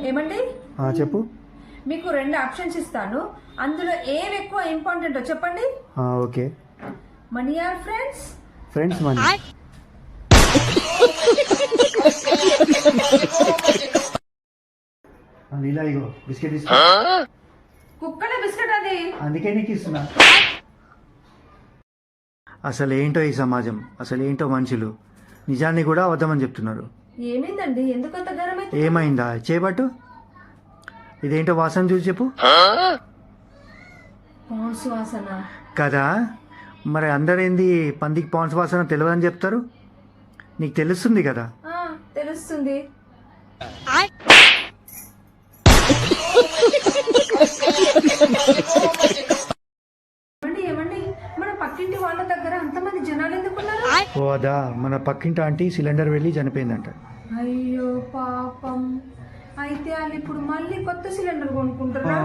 ఏమండి చెప్పు. మీకు 2 ఆప్షన్స్ ఇస్తాను, అందులో ఏవి ఎక్కువ ఇంపార్టెంటో చెప్పండి. Okay. Money are friends? Friends money. Leela ego biscuit తీసుకో. కుక్కల బిస్కెట్ అది. అందుకే నీకు ఇస్తున్నా. అసలు ఏంటో ఈ సమాజం, అసలు ఏంటో మనుషులు నిజాన్ని కూడా అబద్ధమని చెప్తున్నారు. ఏమైందండి, ఎందుకంత గరం అయితే? ఏమైందా చేపట్టు. ఇదేంటో వాసన చూసి చెప్పు. పాన్స్ వాసన కదా, మరి అందరేంది పందికి పాన్స్ వాసన తెలియదని చెప్తారు. నీకు తెలుస్తుంది కదా. తెలుస్తుంది. ఏమండి మన పక్కింటి వాళ్ళ దగ్గర అంతమంది జనాలు ఎందుకున్నారు? ఓ అదా, మన పక్కింటి ఆంటీ సిలిండర్ వెళ్ళి చనిపోయిందంట. అయ్యో పాపం. అయితే వాళ్ళు ఇప్పుడు మళ్ళీ కొత్త సిలిండర్ కొనుక్కుంటారా?